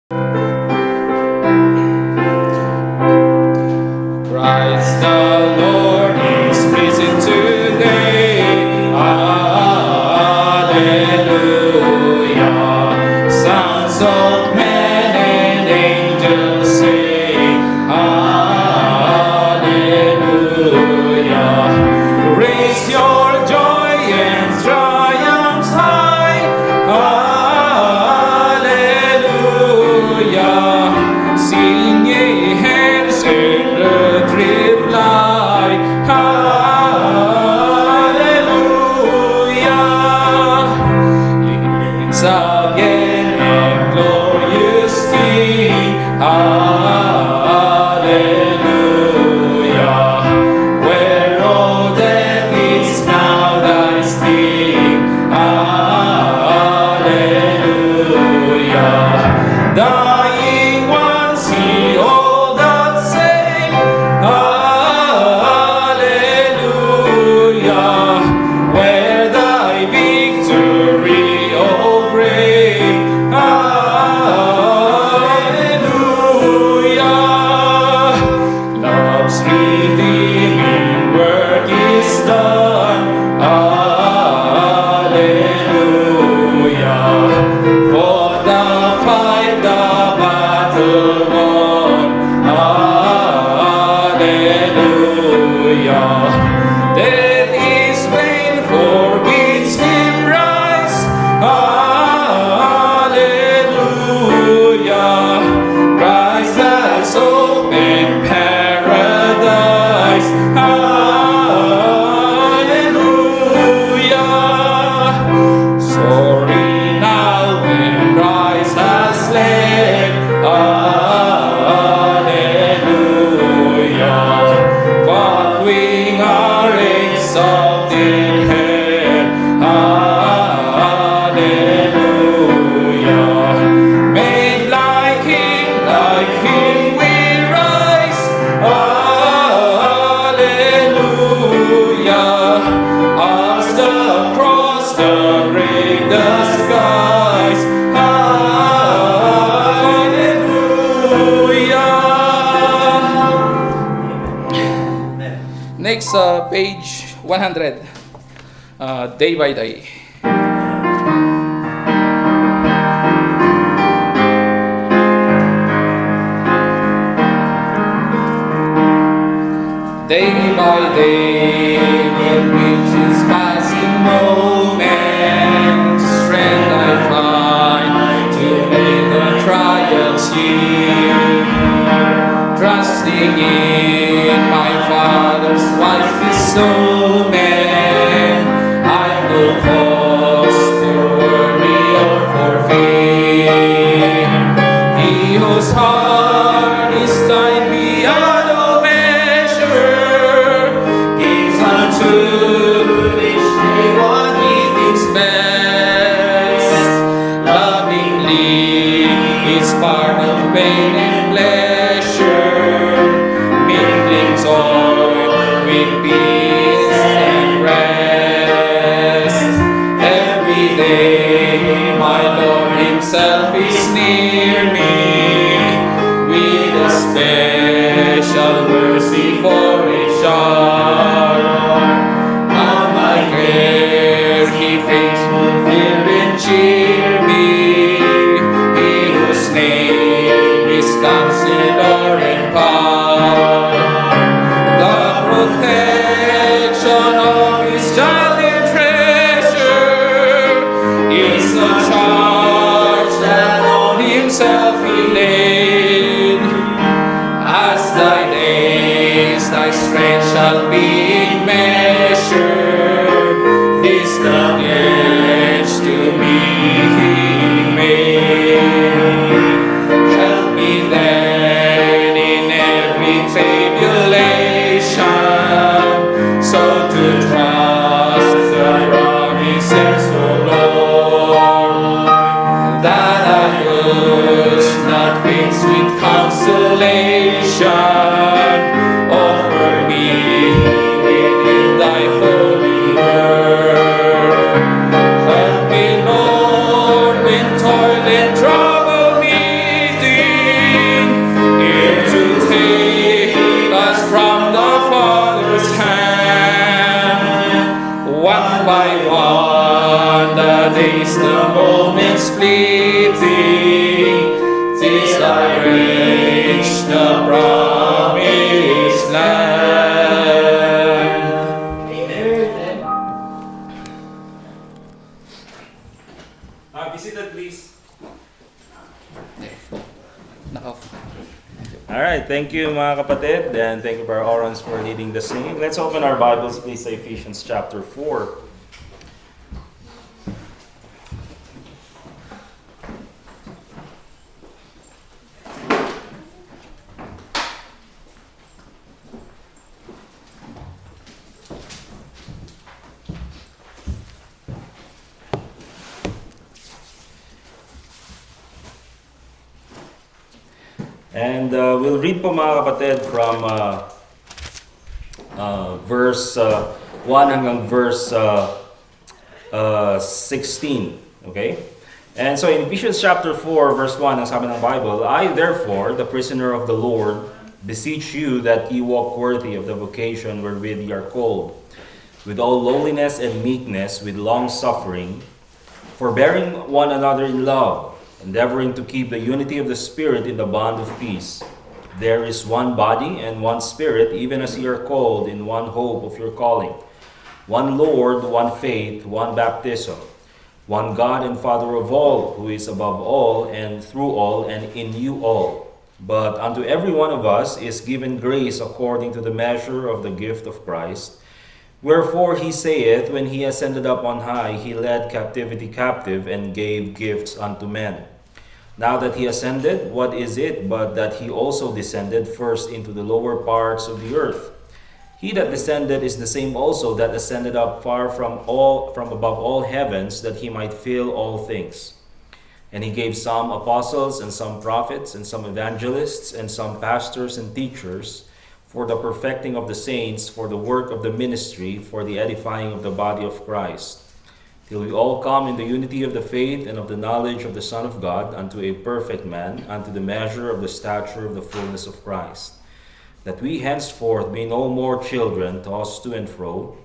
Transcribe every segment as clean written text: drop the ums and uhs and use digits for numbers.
Christ the Lord is risen today. Hallelujah. Sons of men and angels sing. Hallelujah. Raise your joy and triumphs high. Hallelujah. Sing ye hands in the trip light. Hallelujah. It's again and glorious King. Hallelujah. Where all death is now thy sting. Hallelujah. Dying ones he all that say. Hallelujah. Where thy victory, O grave. Hallelujah. Love's redeeming work is done. Hallelujah. For the fight, the battle won. Hallelujah. Death is vain, for bids him rise. Hallelujah. Christ has opened paradise. Hallelujah. Sorry now when Christ has led. Hallelujah. Following our exalted head. Hallelujah. Made like him we rise. Hallelujah. As the cross, the grave, the skies. Hallelujah. Next, page 100. Day by day. Day by day, in which is passing moment, strength I find to make the trials here. Trusting in my Father's wise bestowment, I no cause for worry or for fear. He whose heart is kind beyond all measure, gives unto each day what he thinks best. Lovingly is part of pain and pleasure, mingling joy with peace and rest. Every day my Lord himself is near me, with a special mercy for each hour. Now my care he faithful fear and cheer me, he whose name is Counselor and Power. The protection of his child and treasure is a charge that on himself he laid. As thy days, thy strength shall be in measure. This the pledge to me he made. Help me then in every tribulation, so to trust the promises, O Lord, that I lose not things with consolation. Offer me within thy holy word. Help me, Lord, when toil and trouble me Alright, thank you mga kapatid, and thank you Brother Orans for leading the singing. Let's open our Bibles please to Ephesians chapter 4. And we'll read po mga kapatid from verse 1 hanggang verse 16. Okay? And so in Ephesians chapter 4 verse 1, ang sabi ng Bible, I therefore, the prisoner of the Lord, beseech you that ye walk worthy of the vocation wherewith ye are called, with all lowliness and meekness, with long suffering, forbearing one another in love, endeavoring to keep the unity of the Spirit in the bond of peace. There is one body and one Spirit, even as ye are called in one hope of your calling. One Lord, one faith, one baptism, one God and Father of all, who is above all, and through all, and in you all. But unto every one of us is given grace according to the measure of the gift of Christ. Wherefore he saith, when he ascended up on high, he led captivity captive, and gave gifts unto men. Now that he ascended, what is it but that he also descended first into the lower parts of the earth? He that descended is the same also that ascended up far from above all heavens, that he might fill all things. And he gave some apostles, and some prophets, and some evangelists, and some pastors and teachers, for the perfecting of the saints, for the work of the ministry, for the edifying of the body of Christ, till we all come in the unity of the faith and of the knowledge of the Son of God, unto a perfect man, unto the measure of the stature of the fullness of Christ, that we henceforth be no more children, tossed to and fro,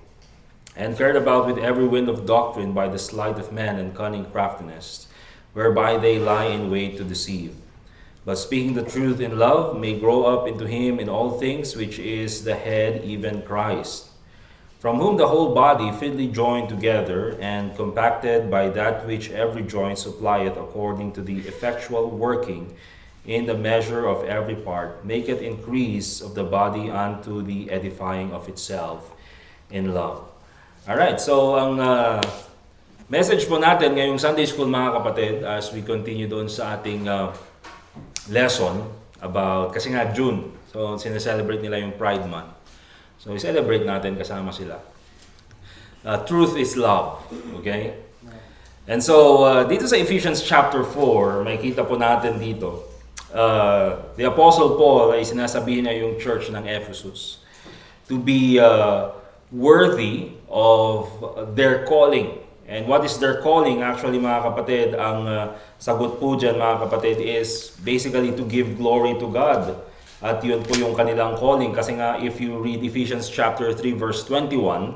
and carried about with every wind of doctrine by the sleight of men and cunning craftiness, whereby they lie in wait to deceive. But speaking the truth in love, may grow up into him in all things, which is the head, even Christ, from whom the whole body fitly joined together and compacted by that which every joint supplieth according to the effectual working in the measure of every part, maketh increase of the body unto the edifying of itself in love. Alright, so ang message po natin ngayong Sunday School mga kapatid, as we continue doon sa ating lesson about, kasi nga June, so sineselebrate nila yung Pride Month. So i-celebrate natin kasama sila. Truth is love, okay? And so dito sa Ephesians chapter 4, makikita po natin dito, the Apostle Paul ay sinasabihin niya yung church ng Ephesus to be worthy of their calling. And what is their calling? Actually mga kapatid, ang sagot po dyan mga kapatid is basically to give glory to God. At yun po yung kanilang calling. Kasi nga if you read Ephesians chapter 3 verse 21,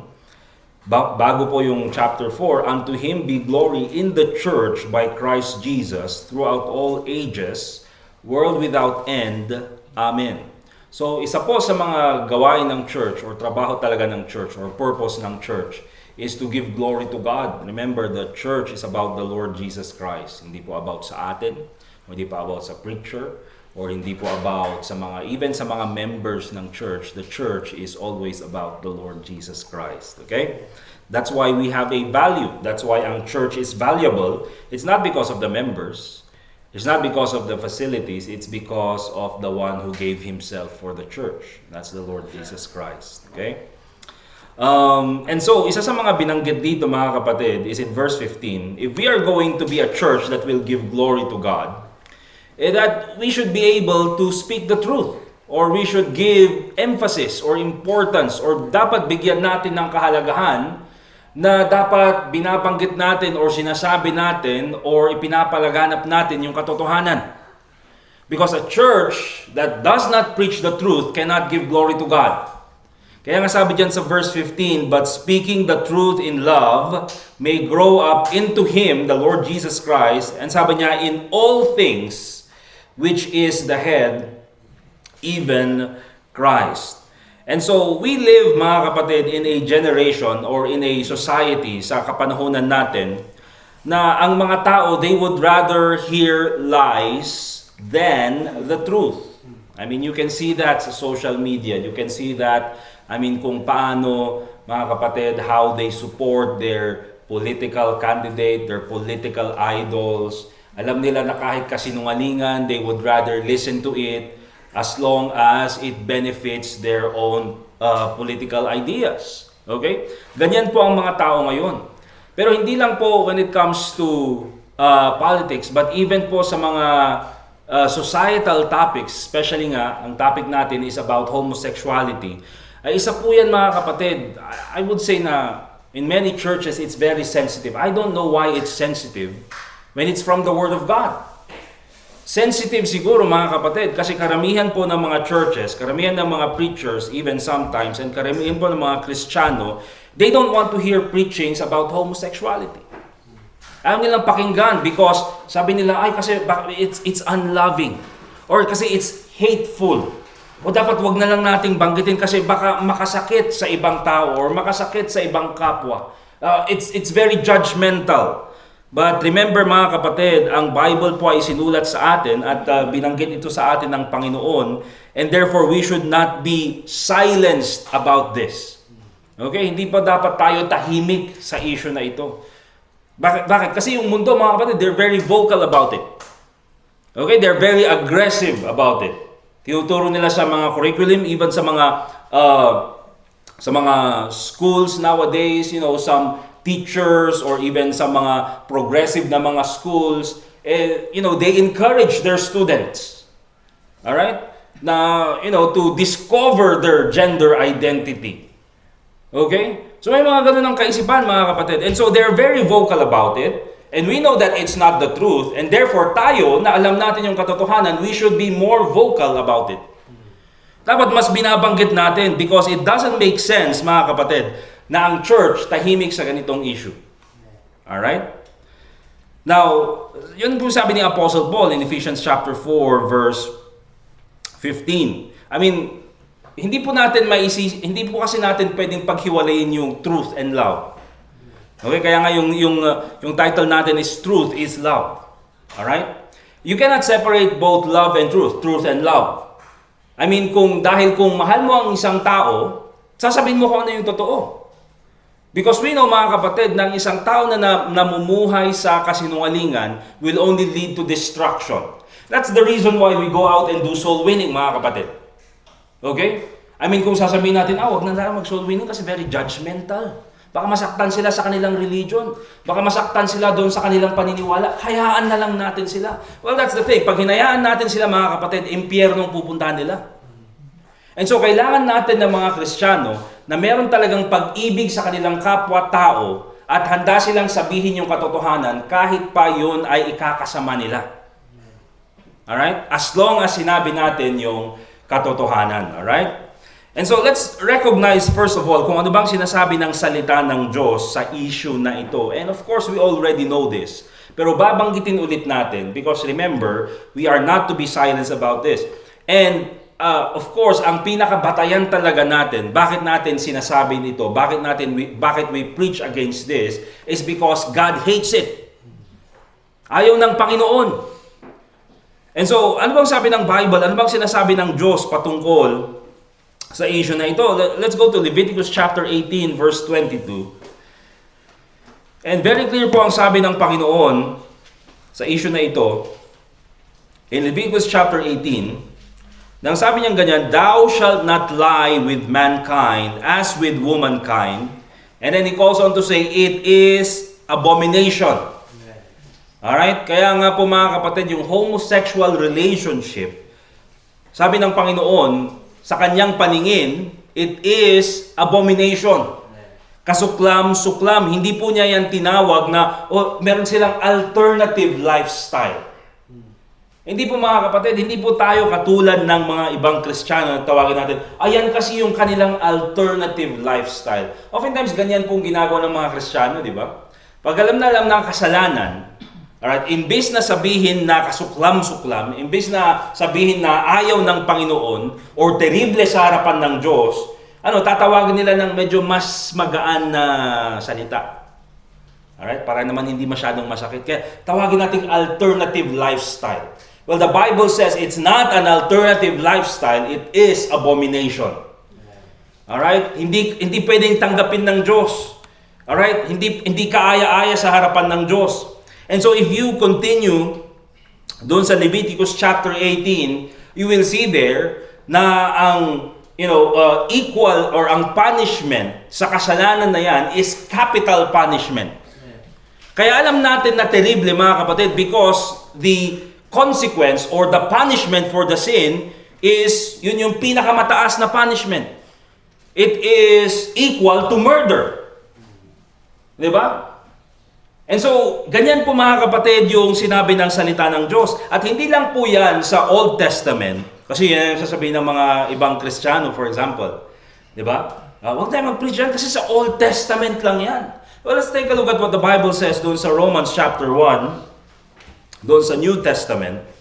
bago po yung chapter 4, unto him be glory in the church by Christ Jesus throughout all ages, world without end. Amen. So isa po sa mga gawain ng church or trabaho talaga ng church or purpose ng church is to give glory to God. Remember, the church is about the Lord Jesus Christ. Hindi po about sa atin, hindi po about sa preacher, or hindi po about sa mga, even sa mga members ng church. The church is always about the Lord Jesus Christ. Okay? That's why we have a value. That's why ang church is valuable. It's not because of the members. It's not because of the facilities. It's because of the one who gave himself for the church. That's the Lord Jesus Christ. Okay? And so, isa sa mga binanggit dito mga kapatid is in verse 15. If we are going to be a church that will give glory to God, that we should be able to speak the truth, or we should give emphasis or importance, or dapat bigyan natin ng kahalagahan na dapat binabanggit natin or sinasabi natin or ipinapalaganap natin yung katotohanan. Because a church that does not preach the truth cannot give glory to God. Kaya nga sabi dyan sa verse 15, but speaking the truth in love may grow up into him, the Lord Jesus Christ, and sabi niya, in all things, which is the head, even Christ. And so, we live, mga kapatid, in a generation or in a society sa kapanahunan natin na ang mga tao, they would rather hear lies than the truth. I mean, you can see that sa social media. You can see that, I mean, kung paano, mga kapatid, how they support their political candidate, their political idols. Alam nila na kahit kasinungalingan, they would rather listen to it as long as it benefits their own political ideas. Okay? Ganyan po ang mga tao ngayon. Pero hindi lang po when it comes to politics, but even po sa mga societal topics, especially nga, ang topic natin is about homosexuality. Ay isa po yan mga kapatid, I would say na in many churches it's very sensitive. I don't know why it's sensitive when it's from the Word of God. Sensitive siguro mga kapatid kasi karamihan po ng mga churches, karamihan ng mga preachers even sometimes, and karamihan po ng mga Kristiyano, they don't want to hear preachings about homosexuality. Ayaw nilang pakinggan because sabi nila, ay kasi it's unloving. Or kasi it's hateful. O dapat wag na lang nating banggitin kasi baka makasakit sa ibang tao or makasakit sa ibang kapwa. It's very judgmental. But remember mga kapatid, ang Bible po ay sinulat sa atin at binanggit ito sa atin ng Panginoon. And therefore, we should not be silenced about this. Okay? Hindi pa dapat tayo tahimik sa issue na ito. Bakit? Kasi yung mundo, mga kapatid, they're very vocal about it. Okay? They're very aggressive about it. Tinuturo nila sa mga curriculum, even sa mga schools nowadays, you know, some teachers or even sa mga progressive na mga schools, you know, they encourage their students. All right? Na, you know, to discover their gender identity. Okay? So may mga ganun ang kaisipan mga kapatid. And so they're very vocal about it. And we know that it's not the truth. And therefore tayo, na alam natin yung katotohanan, we should be more vocal about it. Dapat mas binabanggit natin because it doesn't make sense mga kapatid na ang church tahimik sa ganitong issue. Alright? Now, yun po sabi ni Apostle Paul in Ephesians chapter 4 verse 15. I mean, hindi po kasi natin pwedeng paghiwalayin yung truth and love. Okay, kaya nga yung title natin is Truth is Love. All right? You cannot separate both love and truth and love. I mean, dahil kung mahal mo ang isang tao, sasabihin mo kung ano yung totoo. Because we know mga kapatid, na ang isang tao na namumuhay sa kasinungalingan will only lead to destruction. That's the reason why we go out and do soul winning mga kapatid. Okay? I mean, kung sasabihin natin, wag na lang mag-soul winning kasi very judgmental. Baka masaktan sila sa kanilang religion. Baka masaktan sila doon sa kanilang paniniwala. Hayaan na lang natin sila. Well, that's the thing. Pag hinayaan natin sila, mga kapatid, impyernong pupuntahan nila. And so, kailangan natin ng mga Kristiyano na meron talagang pag-ibig sa kanilang kapwa-tao at handa silang sabihin yung katotohanan kahit pa yun ay ikakasama nila. Alright? As long as sinabi natin yung katotohanan. Alright? And so let's recognize first of all kung ano bang sinasabi ng salita ng Diyos sa issue na ito. And of course, we already know this. Pero babanggitin ulit natin because remember, we are not to be silenced about this. And of course, ang pinakabatayan talaga natin, bakit natin sinasabi nito, bakit we preach against this, is because God hates it. Ayaw ng Panginoon. And so, ano bang sabi ng Bible? Ano bang sinasabi ng Diyos patungkol sa issue na ito? Let's go to Leviticus chapter 18 verse 22. And very clear po ang sabi ng Panginoon sa issue na ito. In Leviticus chapter 18, nang sabi niya ganyan, "Thou shalt not lie with mankind as with womankind." And then he calls on to say, it is abomination. Alright? Kaya nga po mga kapatid, yung homosexual relationship, sabi ng Panginoon, sa kanyang paningin, it is abomination. Kasuklam-suklam. Hindi po niya yan tinawag na, meron silang alternative lifestyle. Hindi po mga kapatid, hindi po tayo katulad ng mga ibang Kristiyano na tawagin natin, ayan kasi yung kanilang alternative lifestyle. Oftentimes, ganyan pong ginagawa ng mga Kristiyano, di ba? Pag alam na alam ng kasalanan, alright, imbes na sabihin na kasuklam-suklam, imbes na sabihin na ayaw ng Panginoon or terrible sa harapan ng Diyos, tatawagin nila ng medyo mas magaan na salita. Alright, para naman hindi masyadong masakit. Kaya tawagin nating alternative lifestyle. Well, the Bible says it's not an alternative lifestyle, it is abomination. Alright? Hindi pwedeng tanggapin ng Diyos. Alright? Hindi kaaya-aya sa harapan ng Diyos. And so if you continue doon sa Leviticus chapter 18, you will see there na ang equal or ang punishment sa kasalanan na yan is capital punishment. Kaya alam natin na terrible mga kapatid because the consequence or the punishment for the sin is yun yung pinakamataas na punishment. It is equal to murder. Di ba? And so, ganyan po mga kapatid yung sinabi ng salita ng Diyos. At hindi lang po yan sa Old Testament. Kasi yan yung sasabihin ng mga ibang Kristiyano, for example. Di ba? Huwag tayo mag-preach yan kasi sa Old Testament lang yan. Well, let's take a look at what the Bible says doon sa Romans chapter 1. Doon sa New Testament.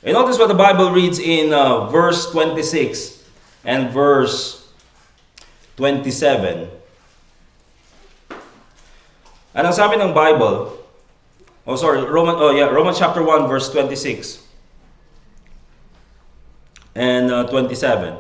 And notice what the Bible reads in verse 26 and verse 27. Anong sabi ng Bible? Romans chapter 1 verse 26 and 27.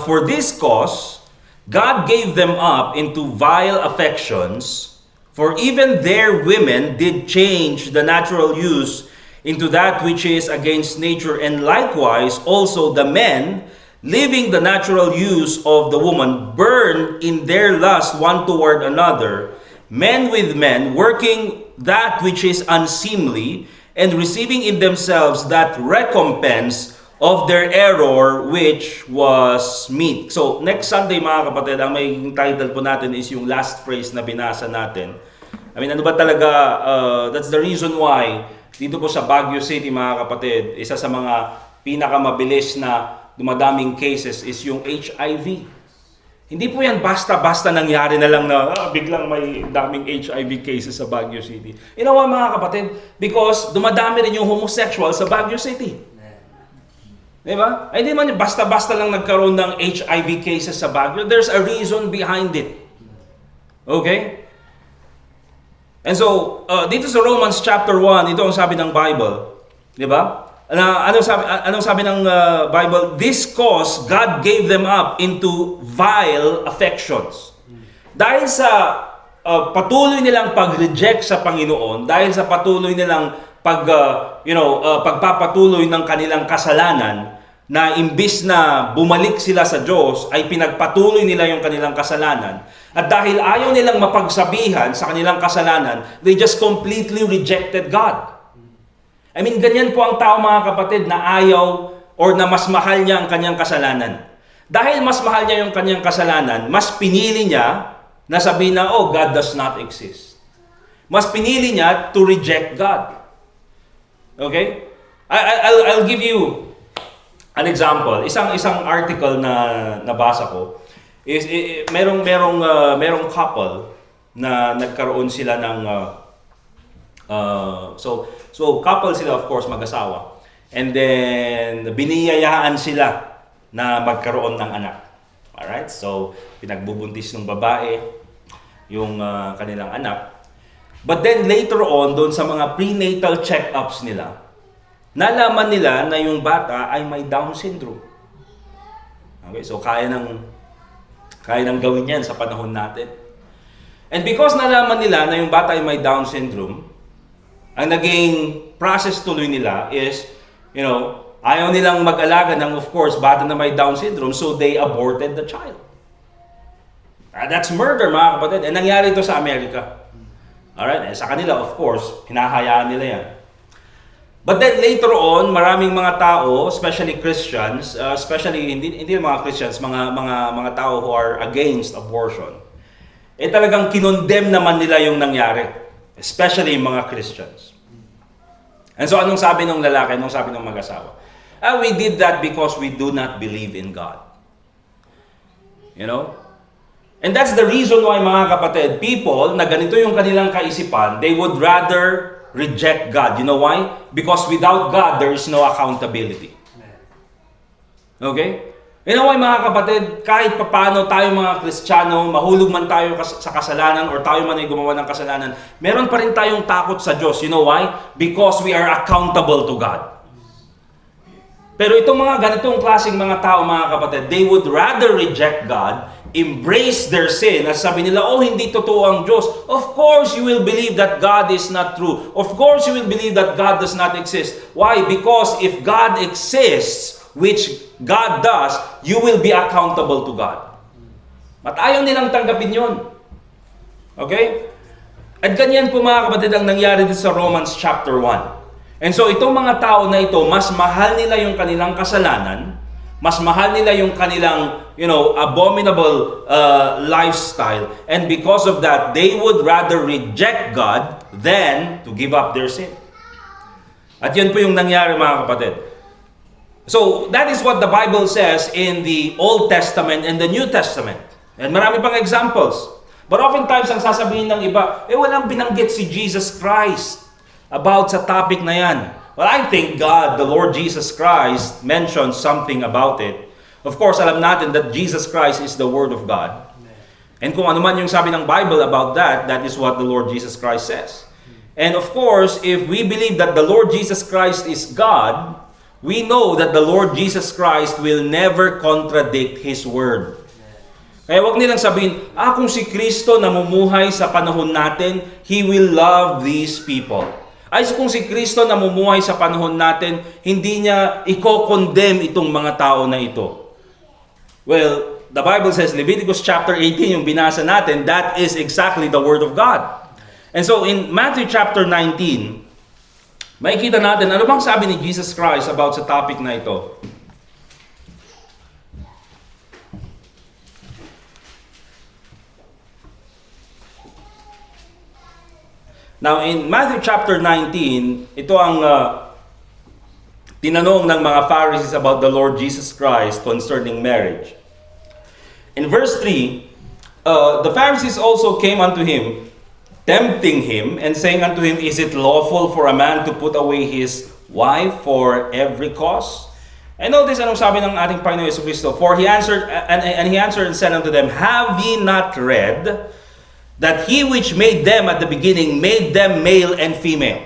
For this cause, God gave them up into vile affections, for even their women did change the natural use into that which is against nature, and likewise also the men, leaving the natural use of the woman, burn in their lust one toward another, men with men, working that which is unseemly, and receiving in themselves that recompense of their error which was meet. So, next Sunday mga kapatid, ang may title po natin is yung last phrase na binasa natin. I mean, ano ba talaga, that's the reason why dito po sa Baguio City mga kapatid, isa sa mga pinakamabilis na dumadaming cases is yung HIV. Hindi po yan basta-basta nangyari na lang na biglang may daming HIV cases sa Baguio City. You know what mga kapatid? Because dumadami rin yung homosexual sa Baguio City. Diba? Ay hindi man basta-basta lang nagkaroon ng HIV cases sa Baguio. There's a reason behind it. Okay? And so, dito sa Romans chapter 1, ito ang sabi ng Bible. Di ba? Anong sabi ng Bible? This cause, God gave them up into vile affections. Dahil sa patuloy nilang pag-reject sa Panginoon, dahil sa patuloy nilang pagpapatuloy ng kanilang kasalanan, na imbis na bumalik sila sa Diyos, ay pinagpatuloy nila yung kanilang kasalanan. At dahil ayaw nilang mapagsabihan sa kanilang kasalanan, they just completely rejected God. I mean, ganyan po ang tao mga kapatid na ayaw or na mas mahal niya ang kanyang kasalanan. Dahil mas mahal niya yung kanyang kasalanan, mas pinili niya na sabihin na, oh, God does not exist. Mas pinili niya to reject God. Okay? I'll give you an example. Isang article na nabasa ko is merong couple na nagkaroon sila ng so couple sila, of course, mag-asawa. And then biniyayaan sila na magkaroon ng anak. Alright? So pinagbubuntis ng babae yung kanilang anak. But then later on, doon sa mga prenatal check-ups nila, nalaman nila na yung bata ay may Down syndrome. Okay, so kaya nang gawin yan sa panahon natin. And because nalaman nila na yung bata ay may Down syndrome, ang naging process tuloy nila is, ayaw nilang mag-alaga ng, of course, bata na may Down syndrome, so they aborted the child. That's murder, mga kapatid. And nangyari ito sa Amerika. Alright, sa kanila, of course, hinahayaan nila yan. But then later on, maraming mga tao, especially Christians, hindi mga Christians, mga tao who are against abortion, talagang kinondemn naman nila yung nangyari, especially yung mga Christians. And so anong sabi ng lalaki, anong sabi ng mag-asawa? We did that because we do not believe in God. And that's the reason why, mga kapatid, people na ganito yung kanilang kaisipan, they would rather reject God. You know why? Because without God, there is no accountability. Okay? You know why, mga kapatid, kahit papano tayo mga Kristiyano, mahulog man tayo sa kasalanan or tayo man ay gumawa ng kasalanan, meron pa rin tayong takot sa Diyos. You know why? Because we are accountable to God. Pero itong mga ganitong klaseng mga tao, mga kapatid, they would rather reject God, embrace their sin, at sabi nila, oh, hindi totoo ang Diyos. Of course, you will believe that God is not true. Of course, you will believe that God does not exist. Why? Because if God exists, which God does, you will be accountable to God. At ayaw nilang tanggapin yun. Okay? At ganyan po, mga kapatid, ang nangyari dito sa Romans chapter 1. And so itong mga tao na ito, mas mahal nila yung kanilang kasalanan, mas mahal nila yung kanilang, abominable lifestyle, and because of that, they would rather reject God than to give up their sin. At yun po yung nangyari, mga kapatid. So that is what the Bible says in the Old Testament and the New Testament. And marami pang examples. But oftentimes, ang sasabihin ng iba, walang binanggit si Jesus Christ about sa topic na yan. Well, I think God, the Lord Jesus Christ, mentioned something about it. Of course, alam natin that Jesus Christ is the Word of God. And kung ano man yung sabi ng Bible about that, that is what the Lord Jesus Christ says. And of course, if we believe that the Lord Jesus Christ is God, we know that the Lord Jesus Christ will never contradict His Word. Kaya wag nilang sabihin, kung si Kristo namumuhay sa panahon natin, He will love these people. Kung si Kristo namumuhay sa panahon natin, hindi niya i-condemn itong mga tao na ito. Well, the Bible says, Leviticus chapter 18, yung binasa natin, that is exactly the Word of God. And so in Matthew chapter 19, makikita natin, ano bang sabi ni Jesus Christ about sa topic na ito? Now, in Matthew chapter 19, ito ang tinanong ng mga Pharisees about the Lord Jesus Christ concerning marriage. In verse 3, the Pharisees also came unto him, tempting him, and saying unto him, Is it lawful for a man to put away his wife for every cause? And notice anong sabi ng ating Panginoon Yesu Cristo. For he answered, and he answered and said unto them, Have ye not read that He which made them at the beginning made them male and female?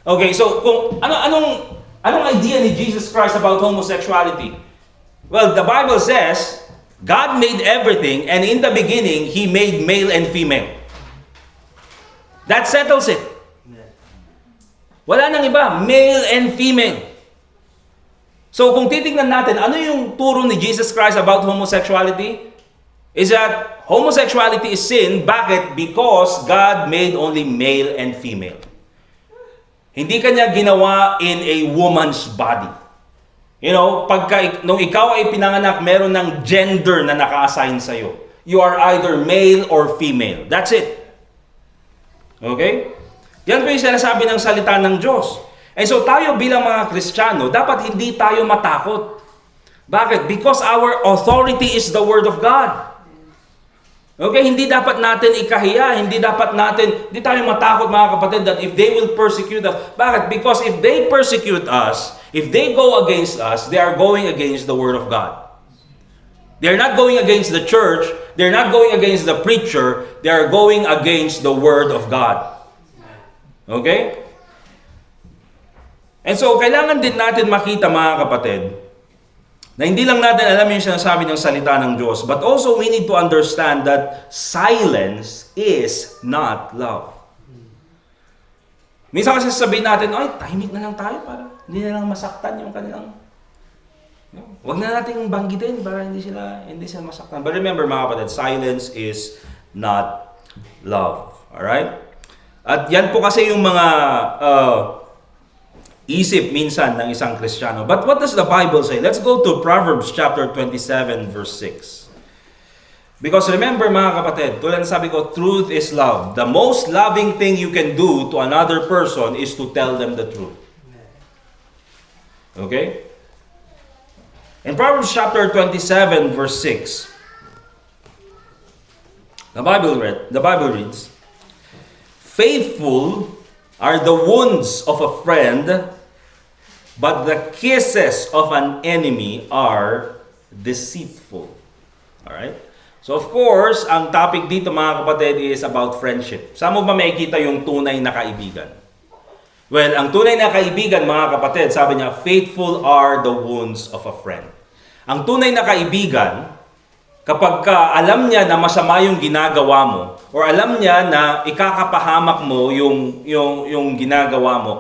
Okay, so kung anong idea ni Jesus Christ about homosexuality? Well, the Bible says God made everything, and in the beginning He made male and female. That settles it. Wala nang iba, male and female. So kung titingnan natin, ano yung turo ni Jesus Christ about homosexuality? Is that homosexuality is sin. Bakit? Because God made only male and female. Hindi kanya ginawa in a woman's body. Nung ikaw ay pinanganak, meron ng gender na naka-assign sa'yo. You are either male or female. That's it. Okay? Yan po yung sinasabi ng salita ng Diyos. And so tayo bilang mga Kristiyano, dapat hindi tayo matakot. Bakit? Because our authority is the Word of God. Okay, hindi dapat natin ikahiya, hindi tayo matakot, mga kapatid, that if they will persecute us. Bakit? Because if they persecute us, if they go against us, they are going against the Word of God. They are not going against the church, they are not going against the preacher, they are going against the Word of God. Okay? And so, kailangan din natin makita, mga kapatid, na hindi lang natin alam yung sinasabi ng salita ng Diyos, but also we need to understand that silence is not love. Minsan kasi sabihin natin, tahimik na lang tayo para hindi na lang masaktan yung kanilang... Huwag na natin banggitin para hindi sila masaktan. But remember, mga kapatid, silence is not love. Alright? At yan po kasi yung mga... isip minsan ng isang Kristiyano. But what does the Bible say? Let's go to Proverbs chapter 27 verse 6. Because remember, mga kapatid, tulad na sabi ko, truth is love. The most loving thing you can do to another person is to tell them the truth. Okay? In Proverbs chapter 27 verse 6, the Bible reads, Faithful are the wounds of a friend, but the kisses of an enemy are deceitful. Alright? So of course, ang topic dito mga kapatid is about friendship. Saan mo ba makikita yung tunay na kaibigan? Well, ang tunay na kaibigan mga kapatid, sabi niya, faithful are the wounds of a friend. Ang tunay na kaibigan, kapag alam niya na masama yung ginagawa mo, or alam niya na ikakapahamak mo yung ginagawa mo,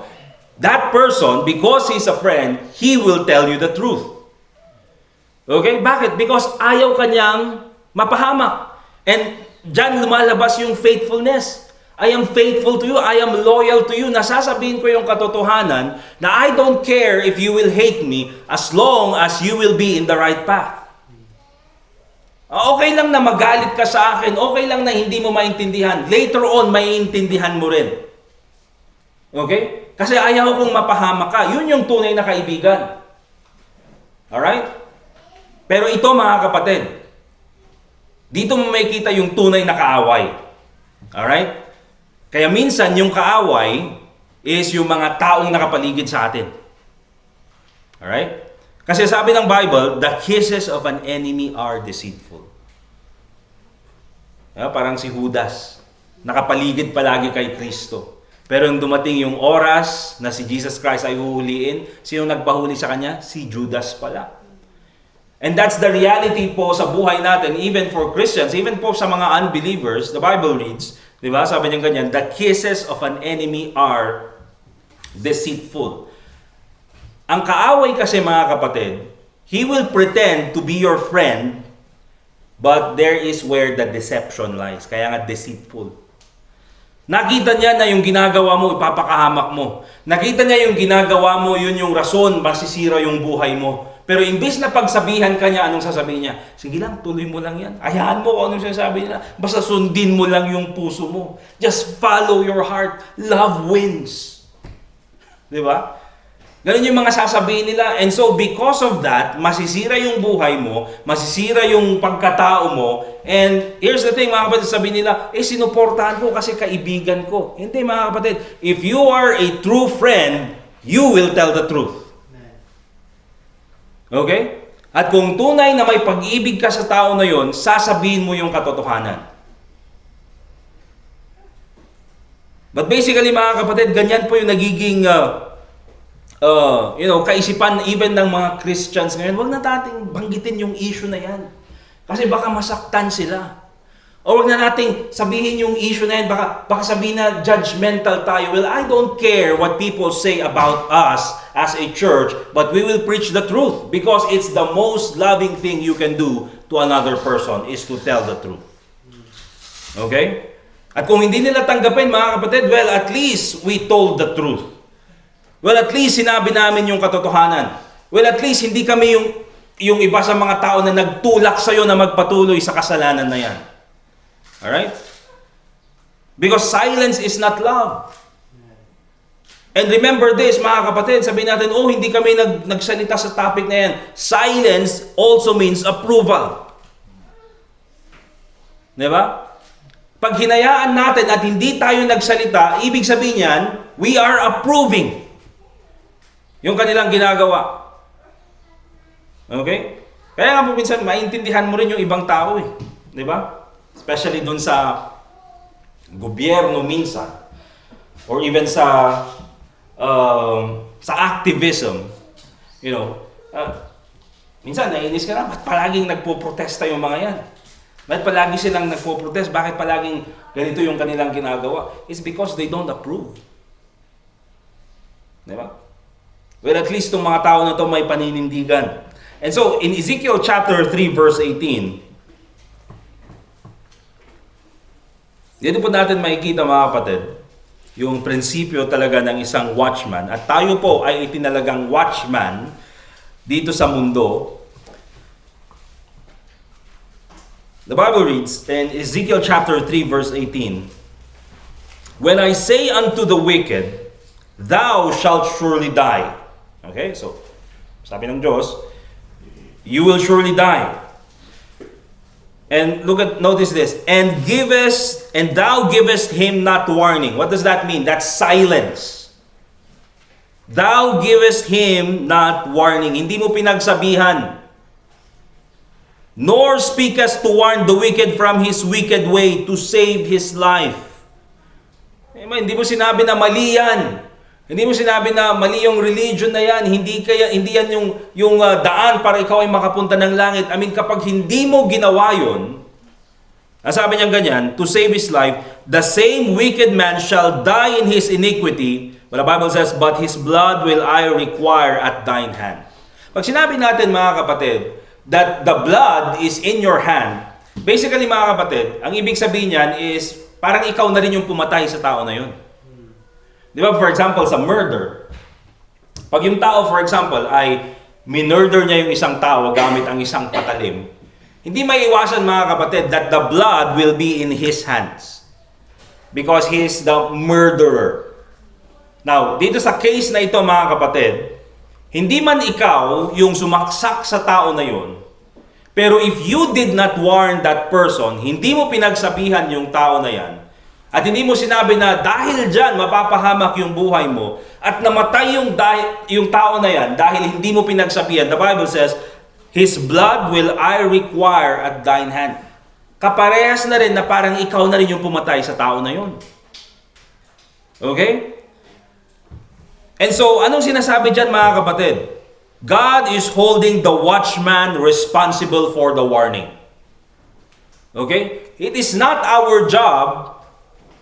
that person, because he's a friend, he will tell you the truth. Okay? Bakit? Because ayaw kanyang mapahamak. And dyan lumalabas yung faithfulness. I am faithful to you. I am loyal to you. Nasasabihin ko yung katotohanan na I don't care if you will hate me as long as you will be in the right path. Okay lang na magalit ka sa akin. Okay lang na hindi mo maintindihan. Later on, maiintindihan mo rin. Okay? Kasi ayaw kong mapahamak ka. Yun yung tunay na kaibigan. Alright? Pero ito mga kapatid, dito mo makikita yung tunay na kaaway. Alright? Kaya minsan yung kaaway is yung mga taong nakapaligid sa atin. Alright? Kasi sabi ng Bible, the kisses of an enemy are deceitful. Parang si Judas, nakapaligid palagi kay Kristo. Pero nung dumating yung oras na si Jesus Christ ay huhuliin, sino nagpahuli sa kanya? Si Judas pala. And that's the reality po sa buhay natin, even for Christians, even po sa mga unbelievers. The Bible reads, di ba? Sabi niya ganyan, the kisses of an enemy are deceitful. Ang kaaway kasi mga kapatid, he will pretend to be your friend, but there is where the deception lies. Kaya nga deceitful. Nakita niya na yung ginagawa mo, ipapakahamak mo. Nakita niya yung ginagawa mo, yun yung rason, masisira yung buhay mo. Pero imbis na pagsabihan ka niya, anong sasabihin niya? Sige lang, tuloy mo lang yan. Ayahan mo kung anong sasabihin niya. Basta sundin mo lang yung puso mo. Just follow your heart. Love wins. Di ba? Ganun yung mga sasabihin nila. And so, because of that, masisira yung buhay mo, masisira yung pagkatao mo, and here's the thing, mga kapatid, sabihin nila, sinuportahan ko kasi kaibigan ko. Hindi, mga kapatid. If you are a true friend, you will tell the truth. Okay? At kung tunay na may pag-ibig ka sa tao na yon, sasabihin mo yung katotohanan. But basically, mga kapatid, ganyan po yung nagiging kaisipan even ng mga Christians ngayon. Huwag na nating banggitin yung issue na yan. Kasi baka masaktan sila. O huwag na nating sabihin yung issue na yan. Baka sabihin na judgmental tayo. Well, I don't care what people say about us as a church, but we will preach the truth because it's the most loving thing you can do to another person is to tell the truth. Okay? At kung hindi nila tanggapin, mga kapatid, well, at least we told the truth. Well, at least sinabi namin yung katotohanan. Well, at least hindi kami yung iba sa mga tao na nagtulak sa'yo na magpatuloy sa kasalanan na yan. Alright? Because silence is not love. And remember this, mga kapatid, sabihin natin, hindi kami nagsalita sa topic na yan. Silence also means approval. Diba? Pag hinayaan natin at hindi tayo nagsalita, ibig sabihin yan, we are approving yung kanilang ginagawa. Okay? Kaya nga po minsan, maintindihan mo rin yung ibang tao eh. Diba? Especially dun sa gobyerno minsan. Or even sa activism. You know, minsan naiinis ka na, ba't palaging nagpo-protesta yung mga yan? Bakit palagi silang nagpo-protest? Bakit palaging ganito yung kanilang ginagawa? It's because they don't approve. Diba? Well, at least itong mga tao na to may paninindigan. And so, in Ezekiel chapter 3 verse 18, dito po natin makikita mga kapatid, yung prinsipyo talaga ng isang watchman. At tayo po ay itinalagang watchman dito sa mundo. The Bible reads in Ezekiel chapter 3 verse 18, when I say unto the wicked, thou shalt surely die. Okay, so sabi ng Diyos, you will surely die. And notice this, and thou givest him not warning. What does that mean? That's silence. Thou givest him not warning. Hindi mo pinagsabihan. nor speakest to warn the wicked from his wicked way to save his life. Hindi mo sinabi na mali yan. Hindi mo sinabi na mali yung religion na yan. Hindi yan yung daan para ikaw ay makapunta ng langit. Kapag hindi mo ginawa yun, sabi niya ganyan, to save his life, the same wicked man shall die in his iniquity. But the Bible says, but his blood will I require at thine hand. Pag sinabi natin mga kapatid, that the blood is in your hand, basically mga kapatid, ang ibig sabihin niyan is, parang ikaw na rin yung pumatay sa tao na yun. Di ba, for example, sa murder, pag yung tao, for example, ay minurder niya yung isang tao gamit ang isang patalim, hindi maiiwasan mga kapatid that the blood will be in his hands. Because he is the murderer. Now, dito sa case na ito mga kapatid, hindi man ikaw yung sumaksak sa tao na yun, pero if you did not warn that person, hindi mo pinagsabihan yung tao na yan, at hindi mo sinabi na dahil dyan mapapahamak yung buhay mo at namatay yung tao na yan dahil hindi mo pinagsabihan. The Bible says, his blood will I require at thine hand. Kaparehas na rin na parang ikaw na rin yung pumatay sa tao na yun. Okay? And so, anong sinasabi dyan mga kapatid? God is holding the watchman responsible for the warning. Okay? It is not our job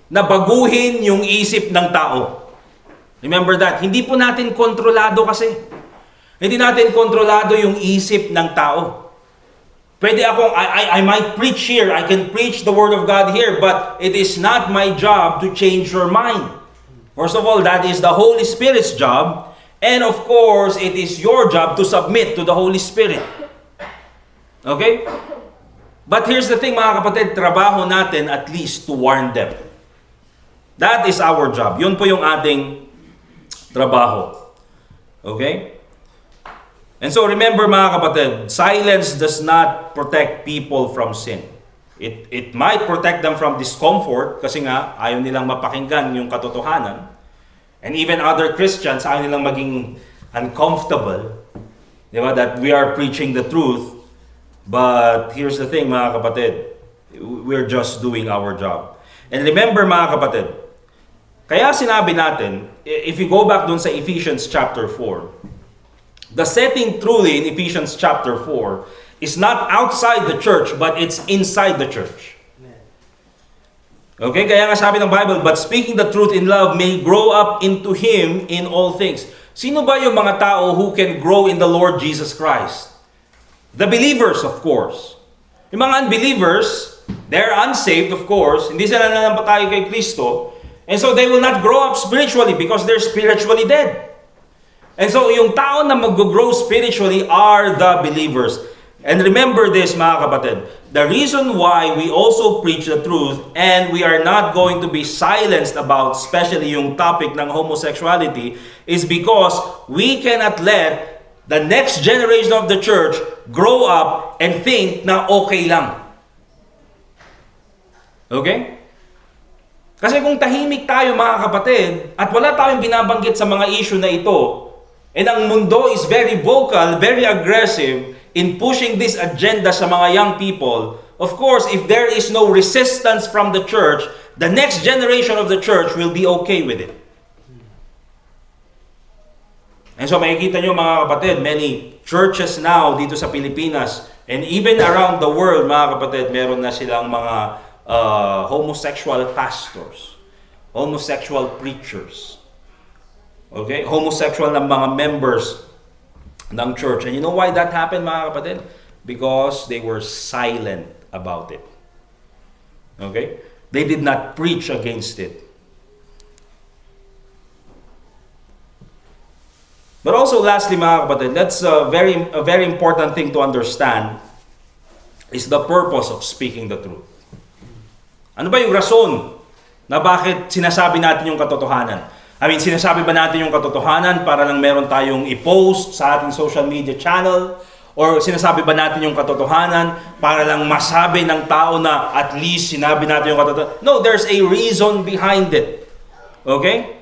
na baguhin yung isip ng tao. Remember that. Hindi po natin kontrolado kasi. Hindi natin kontrolado yung isip ng tao. Pwede akong, I might preach here, I can preach the Word of God here, but it is not my job to change your mind. First of all, that is the Holy Spirit's job, and of course, it is your job to submit to the Holy Spirit. Okay? But here's the thing mga kapatid, trabaho natin at least to warn them. That is our job. Yun po yung ating trabaho. Okay? And so remember mga kapatid, silence does not protect people from sin. It might protect them from discomfort kasi nga ayaw nilang mapakinggan yung katotohanan. And even other Christians, ayaw nilang maging uncomfortable. Diba? That we are preaching the truth. But here's the thing mga kapatid, we're just doing our job. And remember mga kapatid, kaya sinabi natin, if you go back dun sa Ephesians chapter 4, the setting truly in Ephesians chapter 4 is not outside the church, but it's inside the church. Okay, kaya nga sabi ng Bible, but speaking the truth in love may grow up into Him in all things. Sino ba yung mga tao who can grow in the Lord Jesus Christ? The believers, of course. Yung mga unbelievers, they're unsaved, of course. Hindi sila nanampalataya kay Kristo. And so they will not grow up spiritually because they're spiritually dead. And so yung tao na mag-grow spiritually are the believers. And remember this mga kapatid, the reason why we also preach the truth and we are not going to be silenced about especially yung topic ng homosexuality is because we cannot let the next generation of the church grow up and think na okay lang. Okay? Kasi kung tahimik tayo mga kapatid at wala tayong binabanggit sa mga issue na ito, and ang mundo is very vocal, very aggressive in pushing this agenda sa mga young people, of course, if there is no resistance from the church, the next generation of the church will be okay with it. And so makikita nyo mga kapatid, many churches now dito sa Pilipinas and even around the world mga kapatid, meron na silang mga homosexual pastors, homosexual preachers, okay, homosexual na mga members ng church. And you know why that happened mga kapatid? Because they were silent about it. Okay? They did not preach against it. But also lastly mga kapatid, that's a very important thing to understand is the purpose of speaking the truth. Ano ba yung rason na bakit sinasabi natin yung katotohanan? Sinasabi ba natin yung katotohanan para lang meron tayong i-post sa ating social media channel? Or sinasabi ba natin yung katotohanan para lang masabi ng tao na at least sinabi natin yung katotohanan? No, there's a reason behind it. Okay?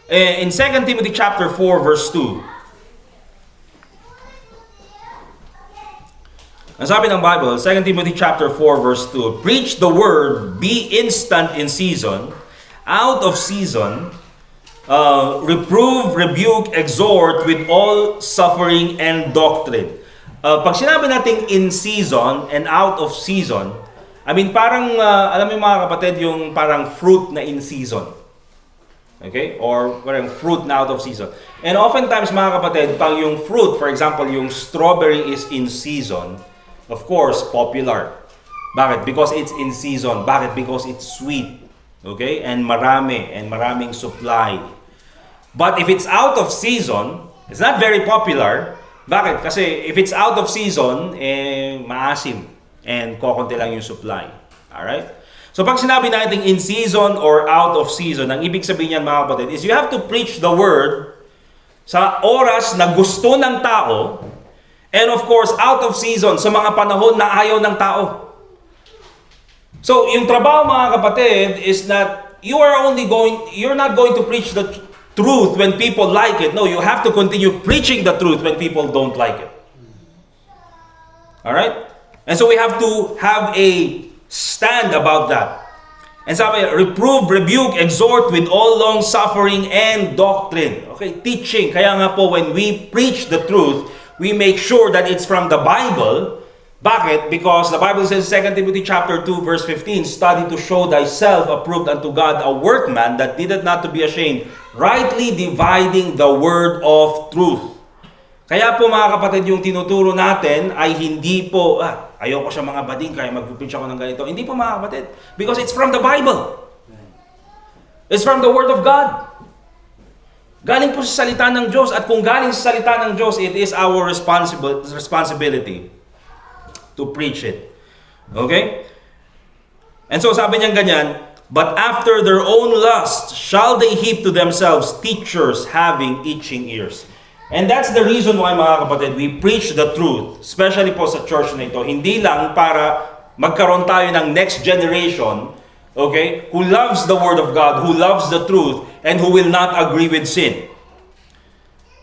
In 2 Timothy chapter 4 verse 2, Ang sabi ng Bible, 2 Timothy chapter 4 verse 2, preach the word, be instant in season, out of season, reprove, rebuke, exhort with all suffering and doctrine. Pag sinabi natin in season and out of season, I mean parang, alam mo mga kapatid, yung parang fruit na in season. Okay? Or parang fruit na out of season. And oftentimes mga kapatid, pag yung fruit, for example, yung strawberry is in season, of course, popular. Bakit? Because it's in season. Bakit? Because it's sweet. Okay? And maraming supply. But if it's out of season, it's not very popular. Bakit? Kasi if it's out of season, maasim. And kokonti lang yung supply. Alright? So pag sinabi natin in season or out of season, ang ibig sabihin niyan mga kapatid is you have to preach the word sa oras na gusto ng tao. And of course, out of season, sa mga panahon na ayaw ng tao. So, yung trabaho mga kapatid is that you're not going to preach the truth when people like it. No, you have to continue preaching the truth when people don't like it. Alright? And so we have to have a stand about that. And sabi, reprove, rebuke, exhort with all long suffering and doctrine. Okay, teaching. Kaya nga po, when we preach the truth, we make sure that it's from the Bible. Bakit? Because the Bible says 2 Timothy chapter 2 verse 15, study to show thyself approved unto God, a workman that needeth not to be ashamed, rightly dividing the word of truth. Kaya po mga kapatid, yung tinuturo natin ay hindi po, ayoko siya mga bading, kaya mag-preach ako ng ganito. Hindi po mga kapatid. Because it's from the Bible. It's from the Word of God. Galing po sa salita ng Diyos. At kung galing sa salita ng Diyos, it is our responsibility to preach it. Okay? And so sabi niya ganyan, but after their own lust shall they heap to themselves teachers having itching ears. And that's the reason why mga kapatid, we preach the truth, especially po sa church na ito. Hindi lang para magkaroon tayo ng next generation, okay, who loves the Word of God, who loves the truth, and who will not agree with sin.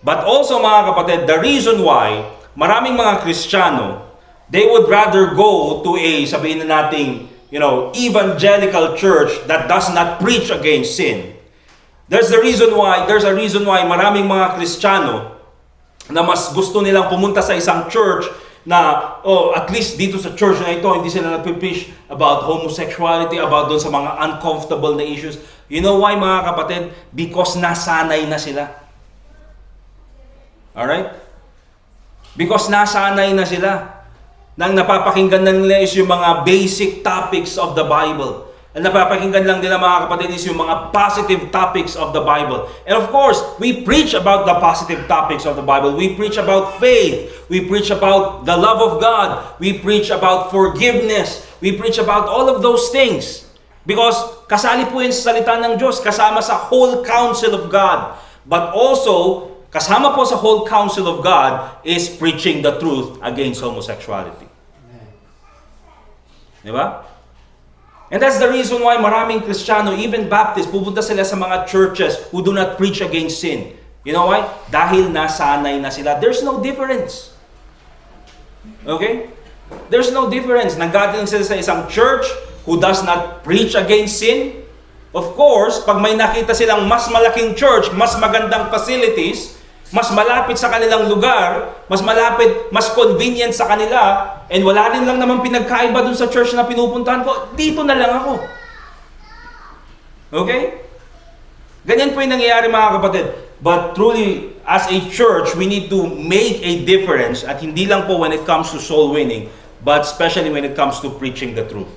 But also mga kapatid, the reason why maraming mga Kristiyano, they would rather go to a, sabihin na nating, evangelical church that does not preach against sin. There's a reason why maraming mga Kristiyano na mas gusto nilang pumunta sa isang church na, at least dito sa church na ito, hindi sila nagpipreach about homosexuality, about doon sa mga uncomfortable na issues. You know why mga kapatid? Because nasanay na sila. Alright? Because nasanay na sila. Nang napapakinggan na nila is yung mga basic topics of the Bible. Ang napapakinggan lang nila mga kapatid is yung mga positive topics of the Bible. And of course, we preach about the positive topics of the Bible. We preach about faith. We preach about the love of God. We preach about forgiveness. We preach about all of those things. Because kasali po yun sa salita ng Diyos, kasama sa whole counsel of God. But also, kasama po sa whole counsel of God is preaching the truth against homosexuality. Diba? And that's the reason why maraming Kristiyano, even Baptist, pupunta sila sa mga churches who do not preach against sin. You know why? Dahil nasanay na sila. There's no difference. Okay? There's no difference. Nanggaling sila sa isang church who does not preach against sin. Of course, pag may nakita silang mas malaking church, mas magandang facilities, mas malapit sa kanilang lugar, mas malapit, mas convenient sa kanila, and wala rin lang naman pinagkaiba dun sa church na pinupuntahan ko, dito na lang ako. Okay? Ganyan po yung nangyayari mga kapatid. But truly, as a church, we need to make a difference, at hindi lang po when it comes to soul winning, but especially when it comes to preaching the truth.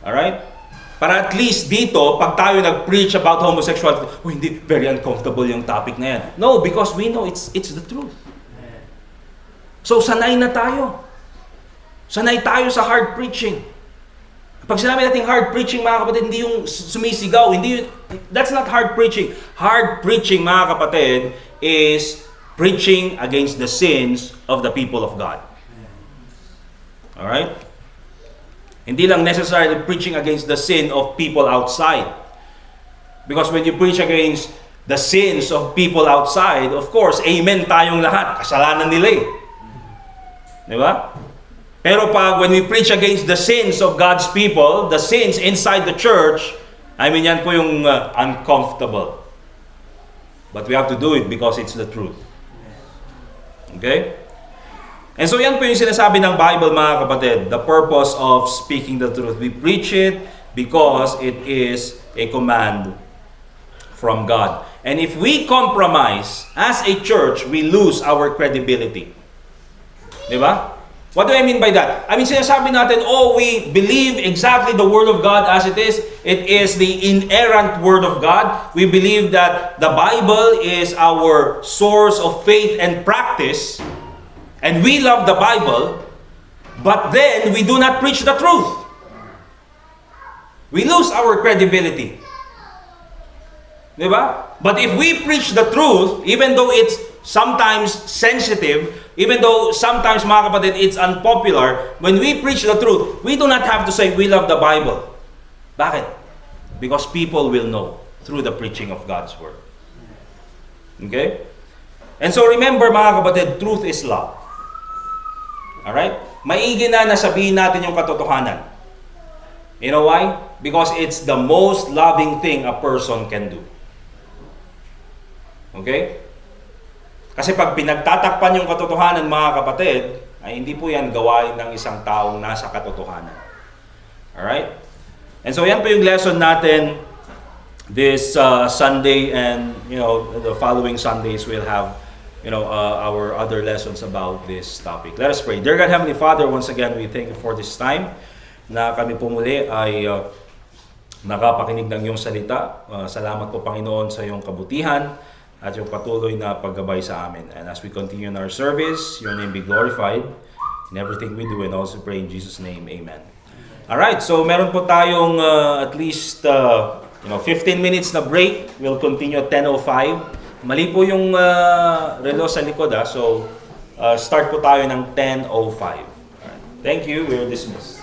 Alright? Para at least dito, pag tayo nag-preach about homosexuality, hindi, very uncomfortable yung topic na yan. No, because we know it's the truth. So, sanay na tayo. Sanay tayo sa hard preaching. Pag sinabi natin hard preaching, mga kapatid, hindi yung sumisigaw. That's not hard preaching. Hard preaching, mga kapatid, is preaching against the sins of the people of God. Alright? Hindi lang necessarily preaching against the sin of people outside. Because when you preach against the sins of people outside, of course, amen tayong lahat. Kasalanan nila eh. Di ba? Pero when we preach against the sins of God's people, the sins inside the church, yan po yung uncomfortable. But we have to do it because it's the truth. Okay? And so yan po yung sinasabi ng Bible, mga kapatid. The purpose of speaking the truth. We preach it because it is a command from God. And if we compromise as a church, we lose our credibility. Di ba? What do I mean by that? Sinasabi natin, we believe exactly the Word of God as it is. It is the inerrant Word of God. We believe that the Bible is our source of faith and practice. And we love the Bible. But then, we do not preach the truth. We lose our credibility. Diba? But if we preach the truth, even though it's sometimes sensitive, even though sometimes, mga kapatid, it's unpopular, when we preach the truth, we do not have to say we love the Bible. Bakit? Because people will know through the preaching of God's Word. Okay? And so remember, mga kapatid, truth is love. Alright? Maigi na sabihin natin yung katotohanan. You know why? Because it's the most loving thing a person can do. Okay? Kasi pag pinagtatakpan yung katotohanan, mga kapatid, ay hindi po yan gawain ng isang taong nasa katotohanan. Alright? And so yan po yung lesson natin this Sunday, and the following Sundays we'll have our other lessons about this topic. Let us pray. Dear God, Heavenly Father, once again we thank you for this time na kami po muli ay nakapakinig ng iyong salita. Salamat po, Panginoon, sa iyong kabutihan at yung patuloy na paggabay sa amin. And as we continue in our service, your name be glorified in everything we do, and also pray in Jesus' name, amen. Alright, so meron po tayong at least 15 minutes na break. We'll continue at 10:05. Mali po yung relo sa likod, so start po tayo ng 10:05. Alright. Thank you, we're dismissed.